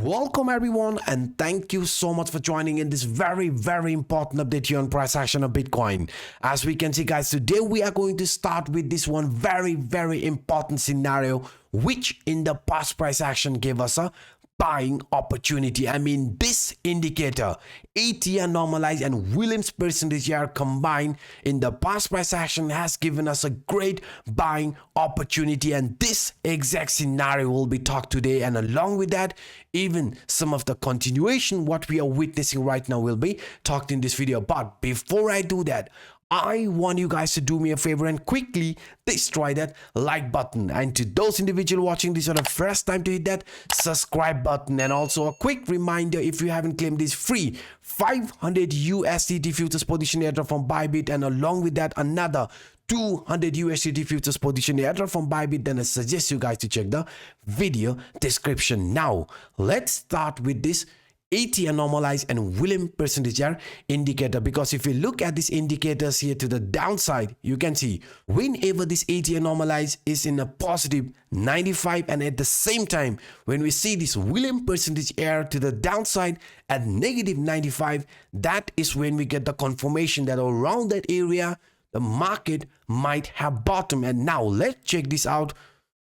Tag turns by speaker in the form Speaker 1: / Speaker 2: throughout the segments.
Speaker 1: Welcome everyone, and thank you so much for joining in this very important update here on price action of Bitcoin. As we can see guys, today we are going to start with this one very important scenario which in the past price action gave us a buying opportunity. I mean, this indicator, ATR normalized and Williams percentage are combined in the past price action has given us a great buying opportunity, and this exact scenario will be talked today, and along with that even some of the continuation what we are witnessing right now will be talked in this video. But before I do that, I want you guys to do me a favor and quickly destroy that like button, and to those individuals watching this for the first time, to hit that subscribe button. And also a quick reminder, if you haven't claimed this free 500 USDT futures position airdrop from Bybit, and along with that another 200 USDT futures position airdrop from Bybit, then I suggest you guys to check the video description. Now let's start with this ATR normalized and Williams percentage indicator, because if you look at these indicators here to the downside, you can see whenever this ATR normalized is in a positive 95, and at the same time when we see this Williams percentage error to the downside at negative 95, that is when we get the confirmation that around that area the market might have bottomed. And now let's check this out.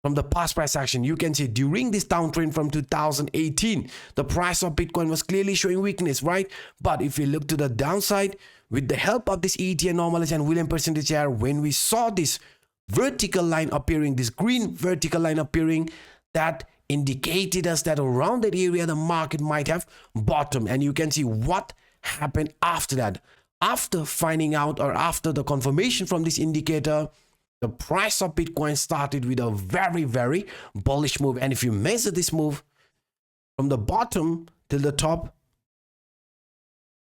Speaker 1: From the past price action, you can see during this downtrend from 2018, the price of Bitcoin was clearly showing weakness, right? But if you look to the downside, with the help of this ATR normalized and Williams percentage error, when we saw this vertical line appearing, this green vertical line appearing, that indicated us that around that area the market might have bottomed. And you can see what happened after that. After finding out, or after the confirmation from this indicator, the price of Bitcoin started with a very bullish move. And if you measure this move from the bottom till the top,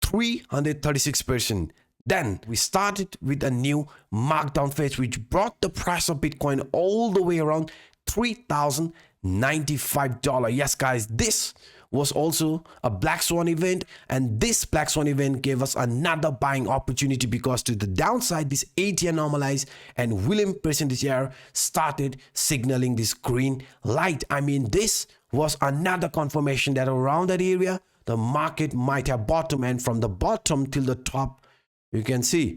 Speaker 1: 336%. Then we started with a new markdown phase which brought the price of Bitcoin all the way around $3,095. Yes guys, this was also a black swan event, and this black swan event gave us another buying opportunity, because to the downside this ATR normalized and Williams percentage error started signaling this green light. I mean, this was another confirmation that around that area the market might have bottomed, and from the bottom till the top you can see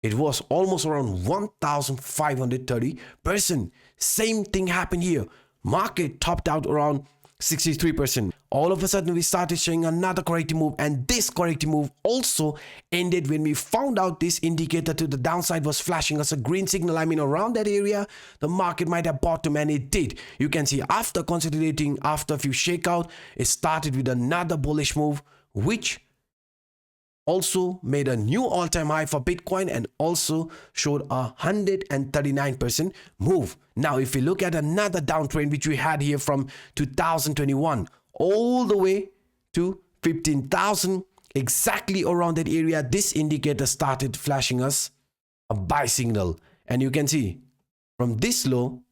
Speaker 1: it was almost around 1,530%. Same thing happened here. Market topped out around 63%. All of a sudden we started showing another corrective move, and this corrective move also ended when we found out this indicator to the downside was flashing us a green signal. I mean, around that area the market might have bottomed, and it did. You can see after consolidating, after a few shakeout, it started with another bullish move which also made a new all-time high for Bitcoin and also showed a 139% move. Now if we look at another downtrend which we had here from 2021 all the way to 15,000, exactly around that area this indicator started flashing us a buy signal. And you can see from this low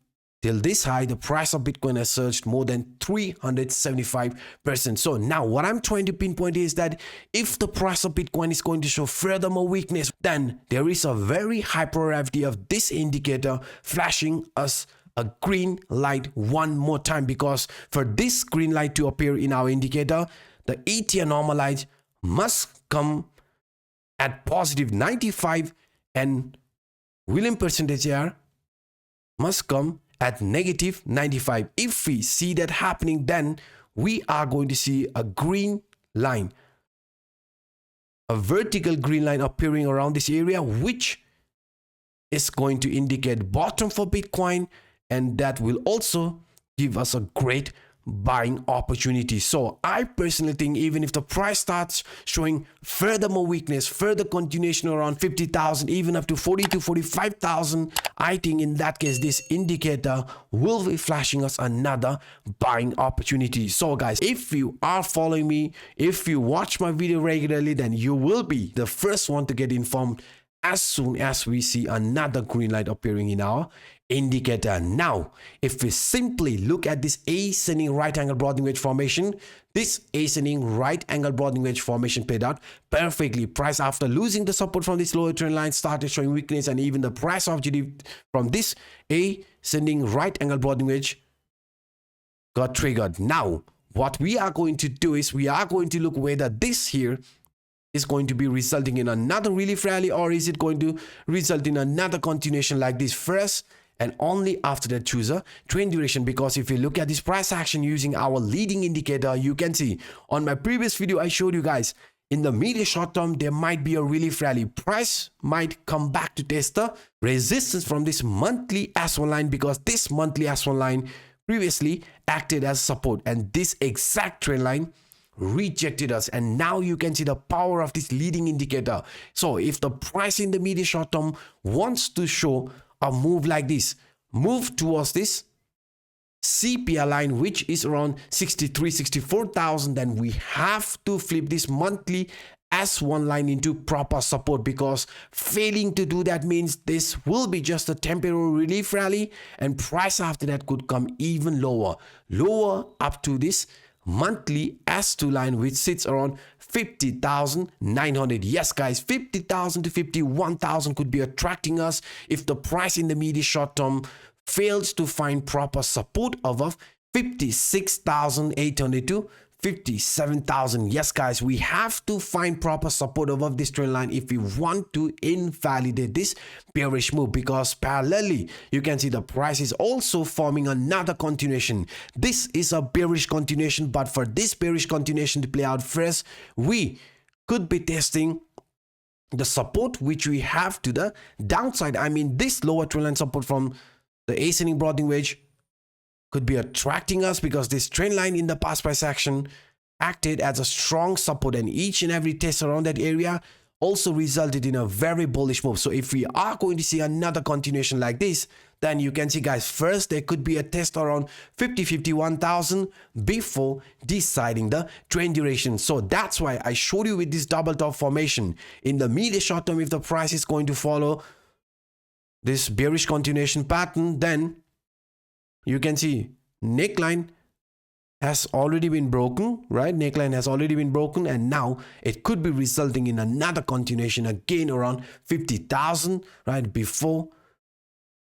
Speaker 1: till this high the price of Bitcoin has surged more than 375%. So now what I'm trying to pinpoint is that if the price of Bitcoin is going to show furthermore weakness, then there is a very high probability of this indicator flashing us a green light one more time, because for this green light to appear in our indicator, the ATR normalized must come at positive 95 and Williams percentage error must come at negative 95. If we see that happening, then we are going to see a green line, a vertical green line appearing around this area, which is going to indicate bottom for Bitcoin, and that will also give us a great buying opportunity. So I personally think even if the price starts showing furthermore weakness, further continuation around 50,000, even up to 40 to 45,000, I think in that case this indicator will be flashing us another buying opportunity. So guys, if you are following me, if you watch my video regularly, then you will be the first one to get informed as soon as we see another green light appearing in our indicator. Now if we simply look at this ascending right angle broadening wedge formation, this ascending right angle broadening wedge formation played out perfectly. Price, after losing the support from this lower trend line, started showing weakness, and even the price of GD from this ascending right angle broadening wedge got triggered. Now what we are going to do is we are going to look whether this here is going to be resulting in another relief rally, or is it going to result in another continuation like this first, and only after that choose a trend duration. Because if you look at this price action using our leading indicator, you can see on my previous video I showed you guys in the medium short term there might be a relief rally. Price might come back to test the resistance from this monthly S1 line, because this monthly S1 line previously acted as support, and this exact trend line rejected us. And now you can see the power of this leading indicator. So if the price in the medium short term wants to show a move like this, move towards this CPI line, which is around 64,000, then we have to flip this monthly S1 line into proper support, because failing to do that means this will be just a temporary relief rally, and price after that could come even lower up to this monthly S2 line, which sits around 50,900. Yes guys, 50,000 to 51,000 could be attracting us if the price in the medium short term fails to find proper support above 56,800 to 57,000. Yes guys, we have to find proper support above this trend line if we want to invalidate this bearish move, because parallelly you can see the price is also forming another continuation. This is a bearish continuation, but for this bearish continuation to play out first, we could be testing the support which we have to the downside. I mean, this lower trend line support from the ascending broadening wedge could be attracting us, because this trend line in the past price action acted as a strong support, and each and every test around that area also resulted in a very bullish move. So if we are going to see another continuation like this, then you can see guys, first there could be a test around 51,000 before deciding the trend duration. So that's why I showed you with this double top formation in the medium short term. If the price is going to follow this bearish continuation pattern, then you can see neckline has already been broken, right? Neckline has already been broken, and now it could be resulting in another continuation again around 50,000, right, before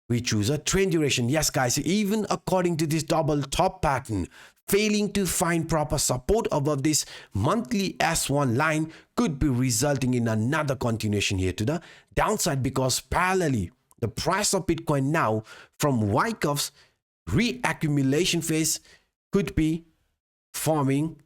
Speaker 1: we choose a trend duration. Yes guys, even according to this double top pattern, failing to find proper support above this monthly S1 line could be resulting in another continuation here to the downside, because parallelly the price of Bitcoin now from Wyckoff's reaccumulation phase could be forming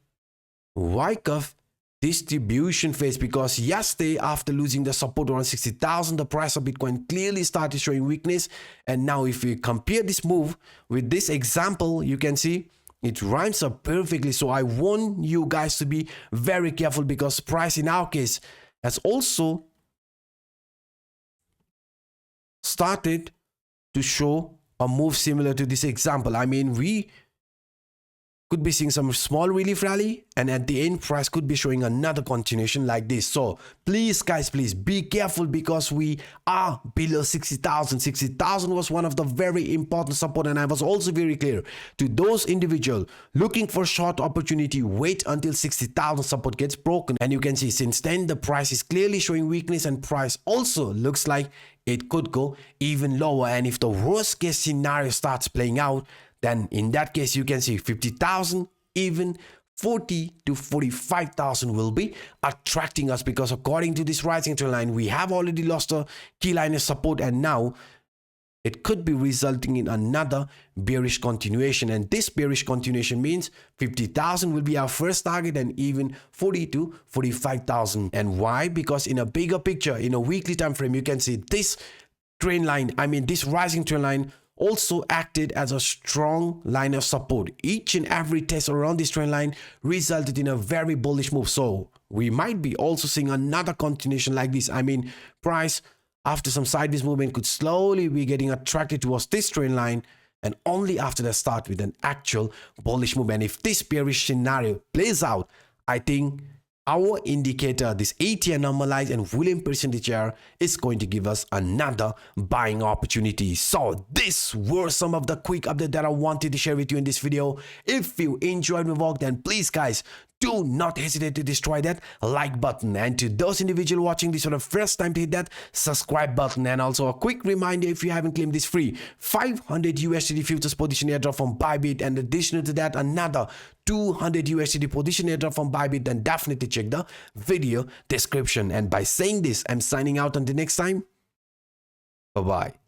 Speaker 1: Wyckoff distribution phase, because yesterday after losing the support around 60,000, the price of Bitcoin clearly started showing weakness. And now if we compare this move with this example, you can see it rhymes up perfectly. So I want you guys to be very careful, because price in our case has also started to show a move similar to this example. I mean, we could be seeing some small relief rally, and at the end price could be showing another continuation like this. So please guys, please be careful, because we are below 60,000. 60,000 was one of the very important support, and I was also very clear to those individuals looking for short opportunity, wait until 60,000 support gets broken. And you can see since then the price is clearly showing weakness, and price also looks like it could go even lower. And if the worst case scenario starts playing out, then in that case you can see 50,000, even 40 to 45,000 will be attracting us, because according to this rising trend line we have already lost a key line of support, and now it could be resulting in another bearish continuation. And this bearish continuation means 50,000 will be our first target, and even 40 to 45,000. And why? Because in a bigger picture, in a weekly time frame, you can see this trend line, I mean this rising trend line, also acted as a strong line of support. Each and every test around this trend line resulted in a very bullish move. So we might be also seeing another continuation like this. I mean, price after some sideways movement could slowly be getting attracted towards this trend line, and only after that start with an actual bullish move. And if this bearish scenario plays out, I think our indicator, this 80 normalized and Williams percentage error, is going to give us another buying opportunity. So these were some of the quick updates that I wanted to share with you in this video. If you enjoyed my vlog, then please guys, do not hesitate to destroy that like button. And to those individuals watching this for the first time, to hit that subscribe button. And also a quick reminder, if you haven't claimed this free 500 USD futures position airdrop from Bybit, and additional to that another 200 USD position airdrop from Bybit, then definitely check the video description. And by saying this, I'm signing out until next time. Bye bye.